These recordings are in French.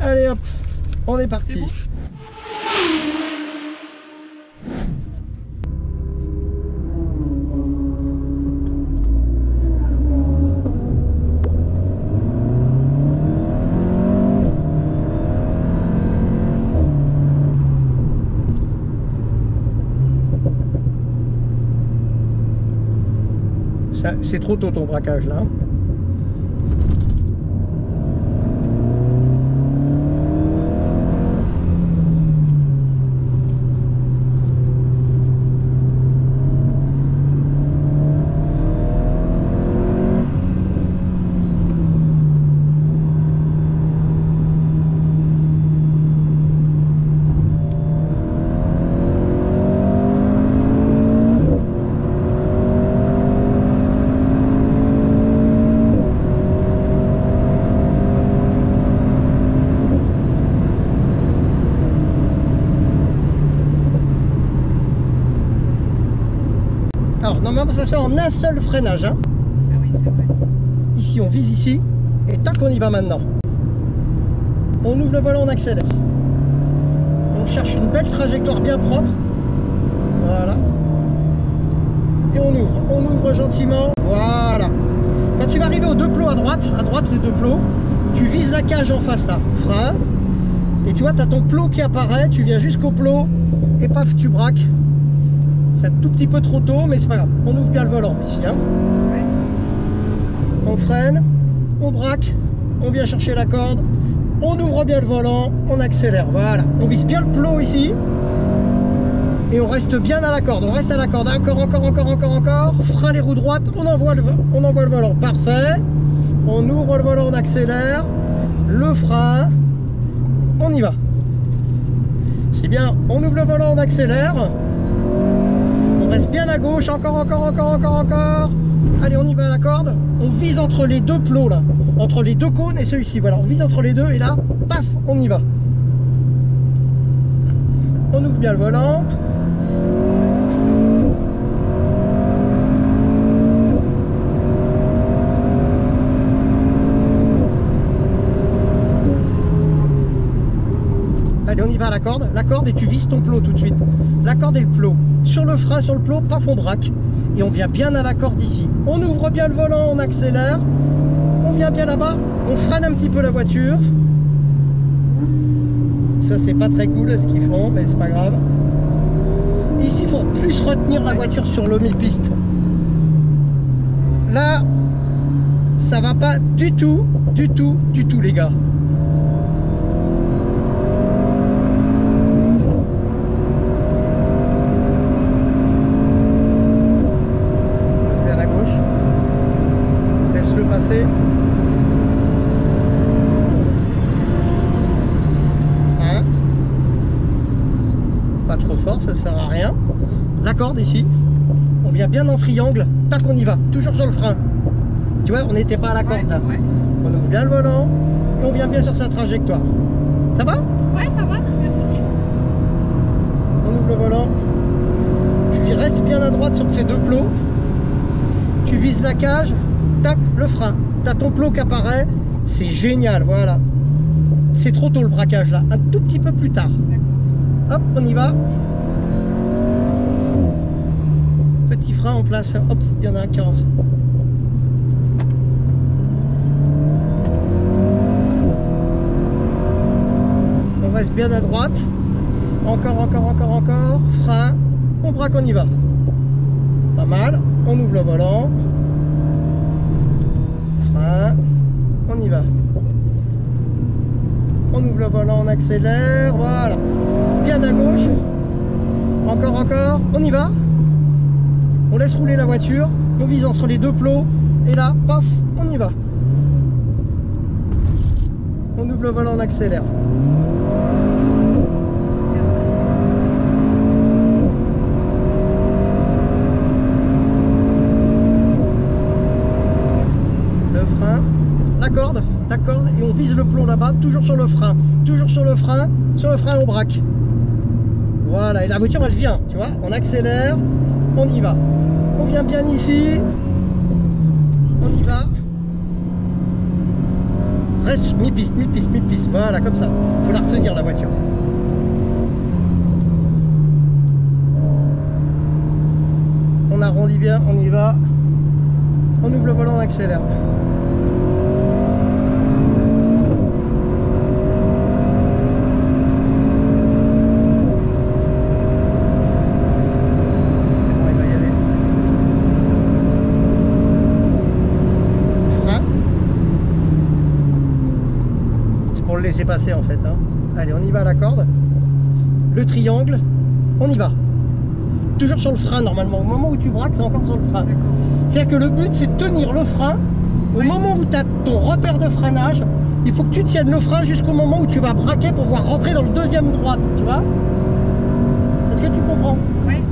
Allez hop, on est parti. C'est trop tôt ton braquage là. Alors normalement ça se fait en un seul freinage. Hein. Ah oui, c'est vrai. Ici on vise ici et tac on y va maintenant. On ouvre le volant, on accélère. On cherche une belle trajectoire bien propre. Voilà. Et on ouvre gentiment. Voilà. Quand tu vas arriver aux deux plots à droite les deux plots, tu vises la cage en face là, frein. Et tu vois, tu as ton plot qui apparaît, tu viens jusqu'au plot et paf, tu braques. C'est un tout petit peu trop tôt, mais c'est pas grave. On ouvre bien le volant ici. Hein. Ouais. On freine, on braque, on vient chercher la corde, on ouvre bien le volant, on accélère. Voilà. On vise bien le plot ici. Et on reste bien à la corde. On reste à la corde. Encore. Frein les roues droites. On envoie le volant. Parfait. On ouvre le volant, on accélère. Le frein. On y va. C'est bien. On ouvre le volant, on accélère. On reste bien à gauche, encore. Allez, on y va à la corde. On vise entre les deux plots là, entre les deux cônes et celui-ci. Voilà, on vise entre les deux et là, paf, on y va. On ouvre bien le volant. Allez, on y va à la corde et tu vises ton plot tout de suite. La corde et le plot. Sur le frein, sur le plot, paf, on braque. Et on vient bien à la corde ici. On ouvre bien le volant, on accélère. On vient bien là-bas, on freine un petit peu la voiture. Ça, c'est pas très cool ce qu'ils font, mais c'est pas grave. Ici, il faut plus retenir la voiture sur l'omipiste. Là, ça va pas du tout, les gars. Passer. Hein, pas trop fort, ça sert à rien. La corde ici, on vient bien en triangle, tac, on y va, toujours sur le frein. Tu vois, on n'était pas à la corde là. Ouais. On ouvre bien le volant et on vient bien sur sa trajectoire. Ça va? Ouais, ça va, merci. On ouvre le volant, tu restes bien à droite sur ces deux plots, tu vises la cage. Tac, le frein, t'as ton plot qui apparaît, c'est génial, voilà. C'est trop tôt le braquage là, un tout petit peu plus tard. Hop, on y va. Petit frein en place, hop, il y en a un qui rentre. On reste bien à droite. Encore. Frein, on braque, on y va. Pas mal, on ouvre le volant. On y va. On ouvre le volant, on accélère, voilà. Bien à gauche. Encore. On y va. On laisse rouler la voiture. On vise entre les deux plots. Et là, paf, on y va. On ouvre le volant, on accélère. La corde et on vise le plomb là-bas, toujours sur le frein, on braque. Voilà, et la voiture elle vient, tu vois, on accélère, on y va. On vient bien ici, on y va. Reste mi-piste, mi-piste, mi-piste. Voilà, comme ça. Faut la retenir, la voiture. On arrondit bien, on y va. On ouvre le volant, on accélère. Laisser passer en fait, hein. Allez, on y va à la corde, le triangle, on y va, toujours sur le frein. Normalement au moment où tu braques, c'est encore sur le frein. C'est à dire que le but, c'est de tenir le frein au moment où tu as ton repère de freinage. Il faut que tu tiennes le frein jusqu'au moment où tu vas braquer pour pouvoir rentrer dans le deuxième droite, tu vois. Est-ce que tu comprends? Oui.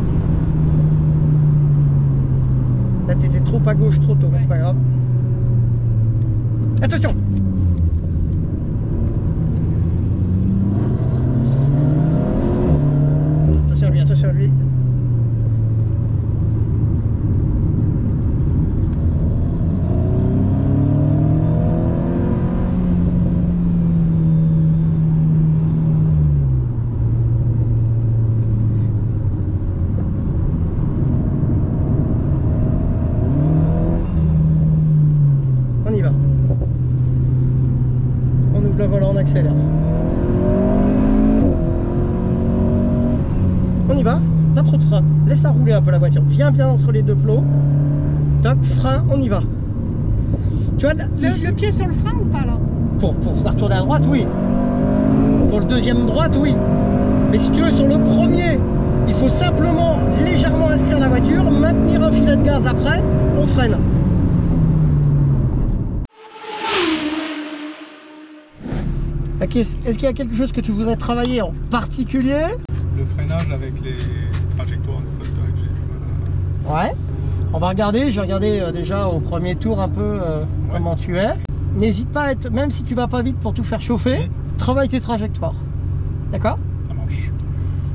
Là t'étais trop à gauche, trop tôt, mais c'est pas grave. Attention. Attention à lui. On y va. On ouvre le volant, on accélère. On y va, t'as trop de frein, laisse-la rouler un peu la voiture, viens bien entre les deux plots, toc, frein, on y va. Tu vois, le pied sur le frein ou pas là? Pour faire tourner à droite, oui. Pour le deuxième droite, oui. Mais si tu veux, sur le premier, il faut simplement légèrement inscrire la voiture, maintenir un filet de gaz après, on freine. Est-ce qu'il y a quelque chose que tu voudrais travailler en particulier? Le freinage avec les trajectoires, des fois c'est vrai que j'ai... Ouais. On va regarder, je vais regarder déjà au premier tour un peu comment tu es. N'hésite pas à être, même si tu vas pas vite pour tout faire chauffer, travaille tes trajectoires. D'accord? Ça marche.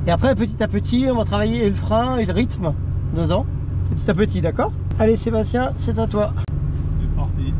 Et après, petit à petit, on va travailler le frein et le rythme dedans. Petit à petit, d'accord? Allez Sébastien, c'est à toi. C'est parti.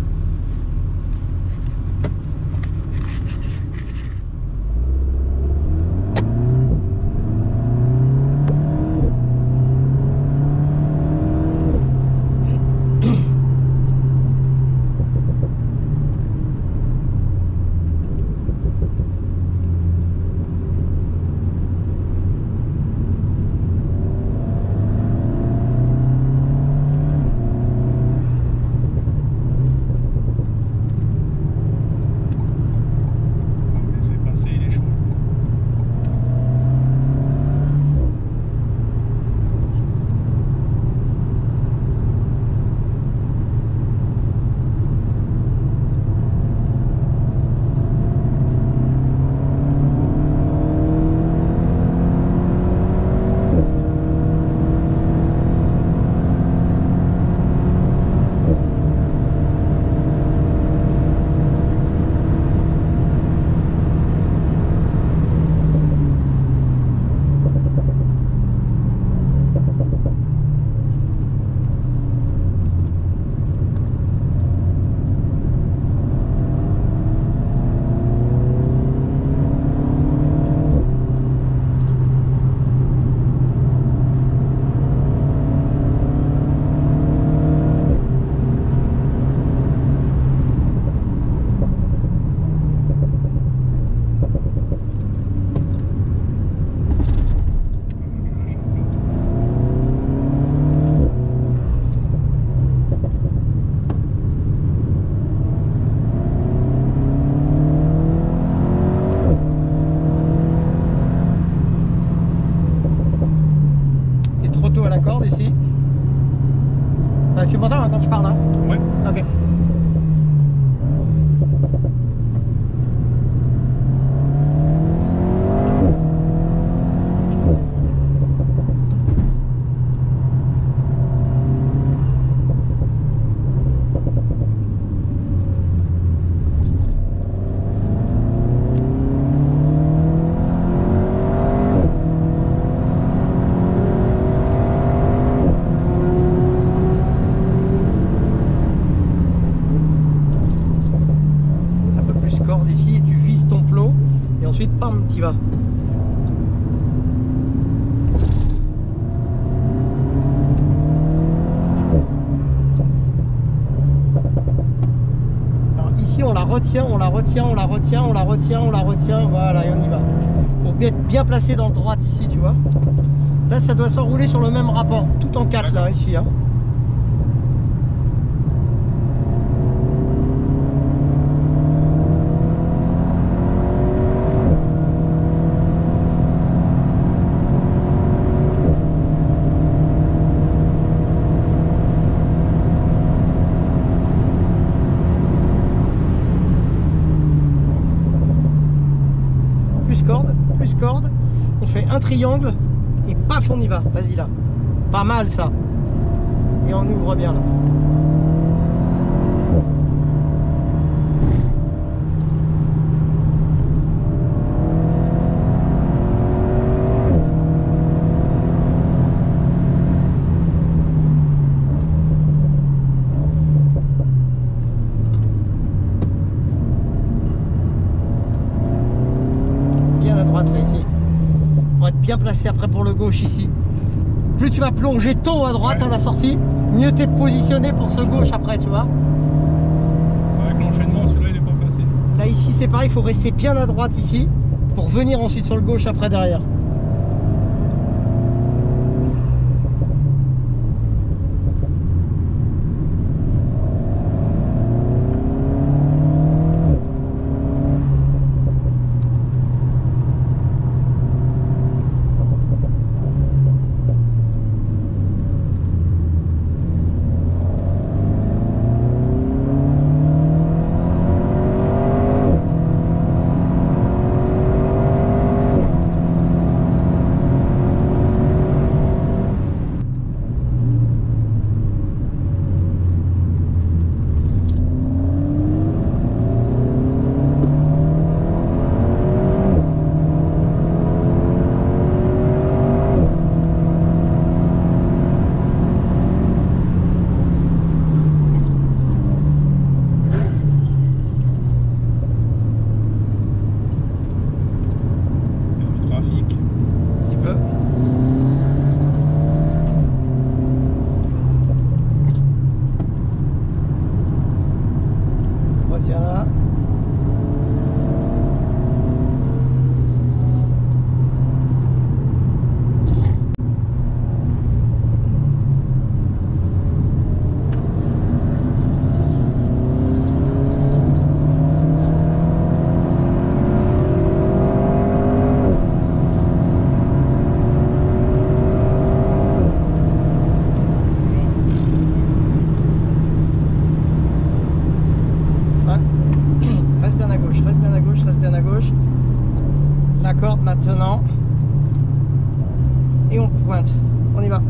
Tu m'entends quand je parle là? Ouais. Ok. ensuite, pam, t'y vas. Alors ici, on la retient, on la retient, on la retient, on la retient, on la retient, voilà, et on y va. Faut être bien placé dans le droit ici, tu vois. Là, ça doit s'enrouler sur le même rapport, tout en 4 là, ici. Hein. Plus corde, on fait un triangle et paf, on y va, vas-y là, pas mal ça, et on ouvre bien là. Bien placé après pour le gauche ici. Plus tu vas plonger tôt à droite à la sortie, mieux tu es positionné pour ce gauche après, tu vois. C'est vrai que l'enchaînement, celui-là, il est pas facile. Là ici c'est pareil, il faut rester bien à droite ici pour venir ensuite sur le gauche après derrière. Maintenant, et on pointe, on y va.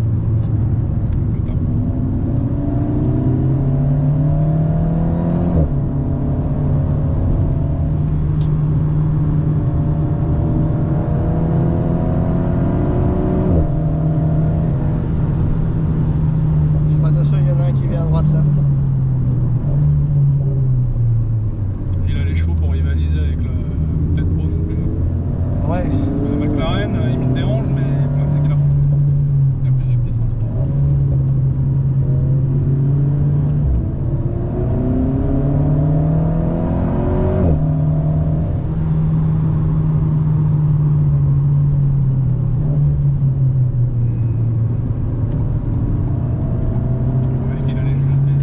Attention, il y en a un qui vient à droite là. Il a les chevaux pour rivaliser avec le Pet Pro non plus. Ouais. La McLaren, il me dérange, mais il a plus de puissance. Il allait jeter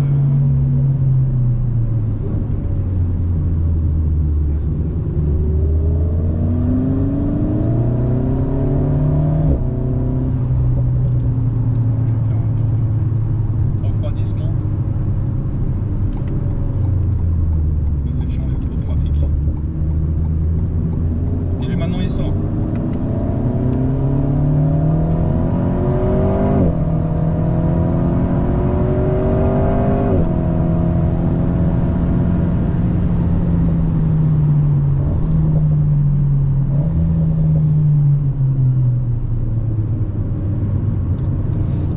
refroidissement. C'est le champ, il y a trop de trafic. Et maintenant il sort.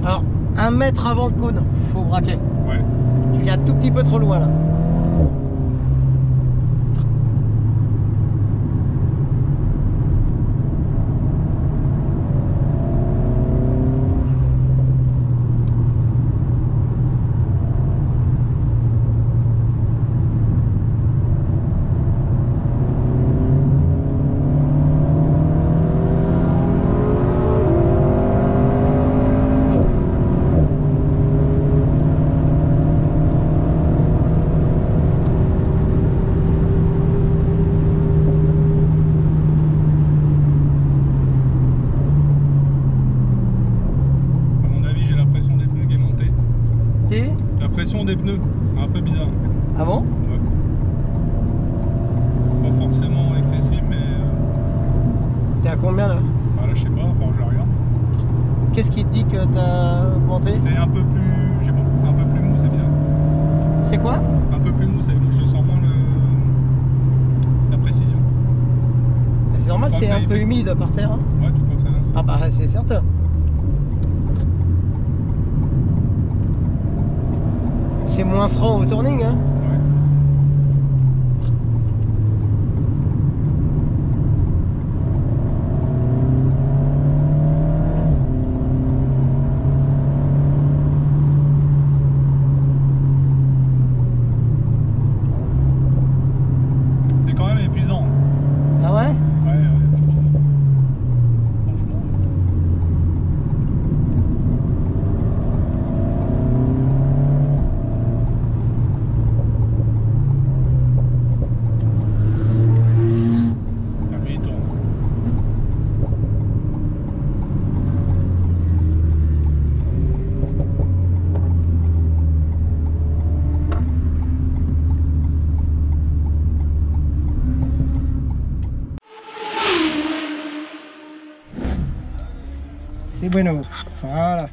Alors, 1 mètre avant le cône, faut braquer. Ouais. Tu viens un tout petit peu trop loin là. Un peu bizarre. Ah bon? Ouais. Pas forcément excessif, mais T'es à combien là? bah là je sais pas, enfin je regarde. Qu'est-ce qui te dit que t'as monté? C'est un peu plus, je sais pas, un peu plus mou, c'est bien. C'est quoi? Un peu plus mou, je sens moins la précision. C'est normal, Je crois c'est que ça un y peu fait. humide par terre. Hein. Ouais, tu crois que ça vient ça? Ah bah c'est certain. C'est moins franc au turning, hein. Ouais. C'est quand même épuisant. Ah ouais? Ouais, je trouve. Franchement. Ah, lui, il tourne. C'est bueno. Voilà.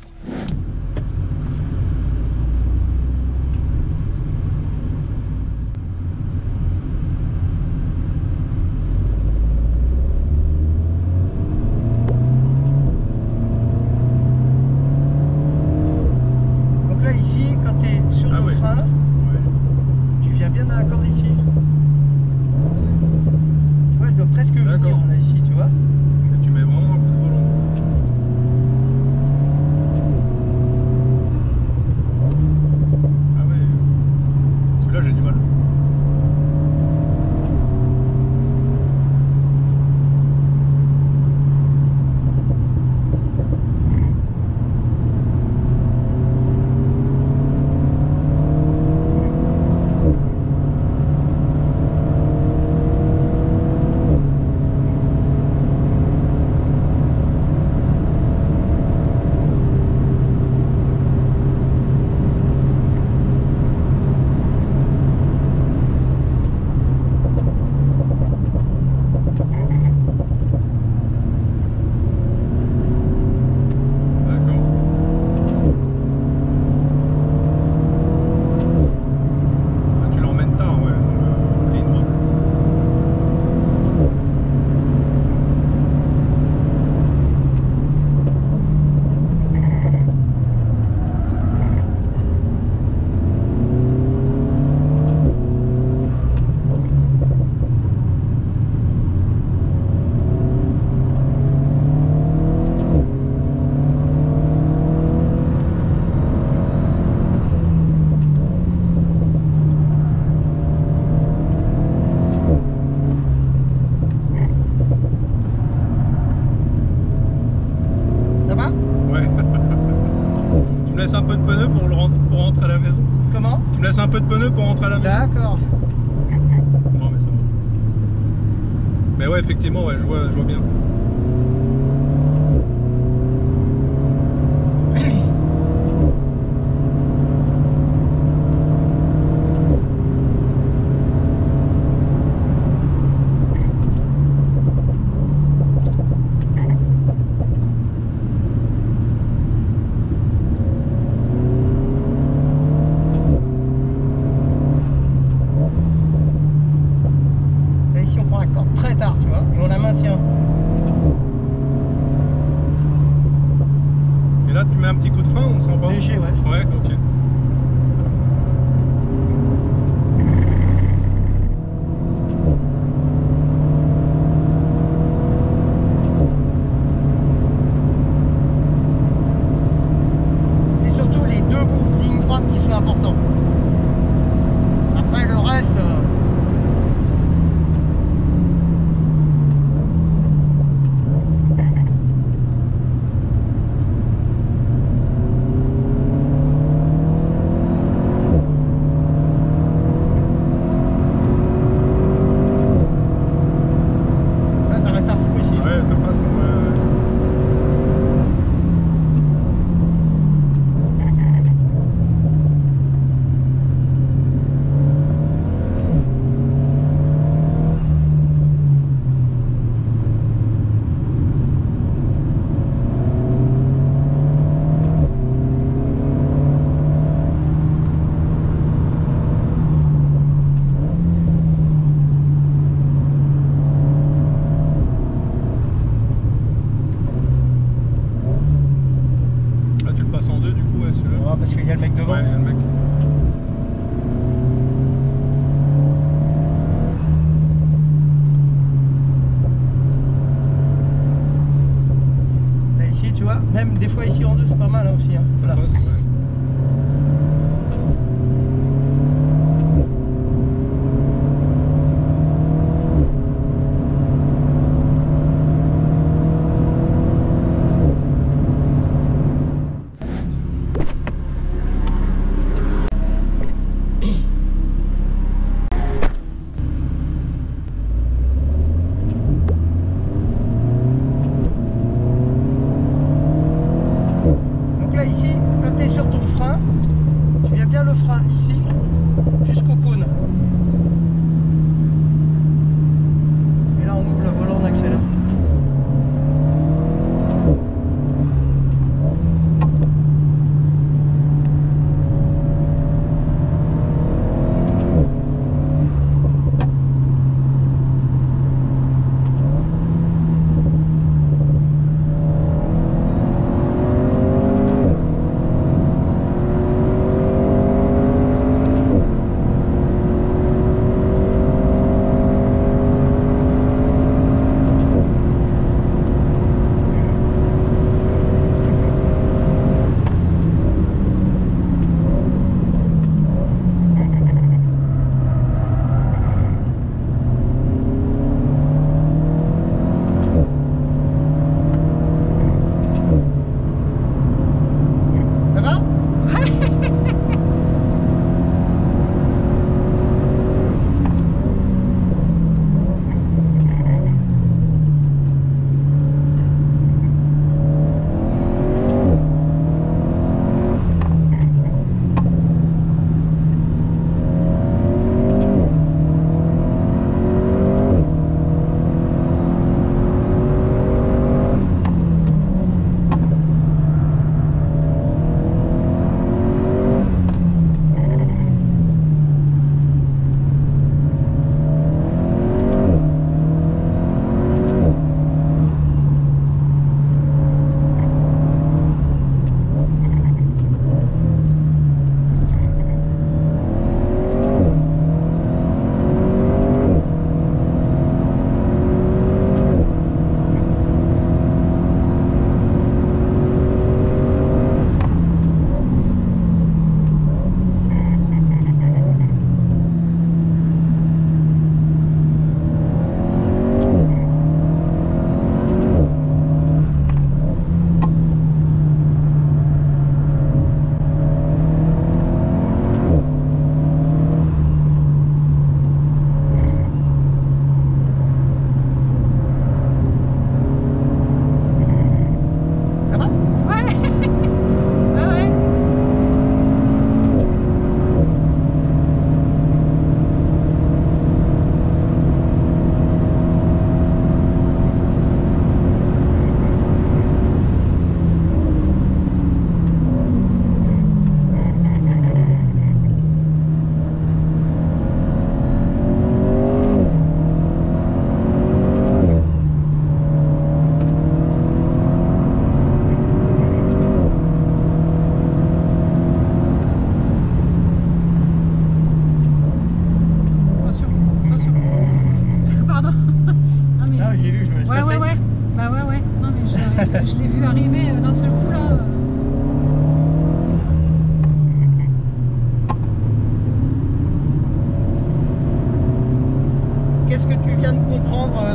Donc là ici, quand tu es sur Ah le ouais. frein, Ouais. tu viens bien dans la corde ici. Tu vois, elle doit presque venir D'accord. là ici, tu vois. Et tu mets vraiment un coup de volant. Ah ouais. Celui-là, j'ai du mal. D'accord. Ah, tu l'emmènes tard, ouais, dans le ligne droite. Ça va? Ouais. Tu me laisses un peu de pneus pour rentrer à la maison? Comment? Tu me laisses un peu de pneus pour rentrer à la maison? D'accord. Non, mais ça va. Mais ouais, effectivement, ouais, je vois bien. Là ici on prend la corde très tard, tu vois, et on la maintient.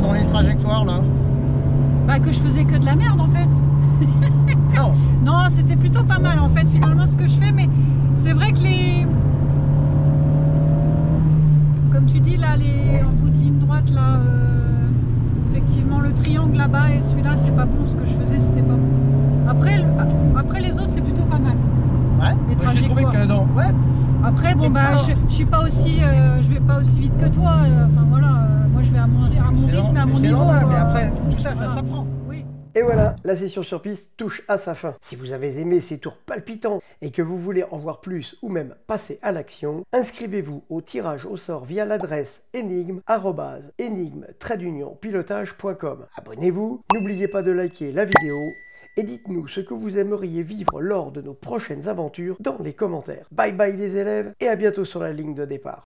dans les trajectoires là? Bah que je faisais que de la merde en fait. Non. Non, c'était plutôt pas mal en fait finalement ce que je fais, mais c'est vrai que comme tu dis là, en bout de ligne droite là, effectivement le triangle là-bas et celui-là c'est pas bon, ce que je faisais c'était pas bon. Après les autres c'est plutôt pas mal. Ouais, moi j'ai trouvé que non. Ouais. Après bon bah je suis pas aussi, je vais pas aussi vite que toi, enfin voilà, moi je vais à mon rythme, mais à mon niveau. C'est normal, mais après tout ça, ça s'apprend. Oui. Et voilà, la session sur piste touche à sa fin. Si vous avez aimé ces tours palpitants et que vous voulez en voir plus ou même passer à l'action, inscrivez-vous au tirage au sort via l'adresse énigme@énigme-pilotage.com. Abonnez-vous, n'oubliez pas de liker la vidéo et dites-nous ce que vous aimeriez vivre lors de nos prochaines aventures dans les commentaires. Bye bye les élèves et à bientôt sur la ligne de départ.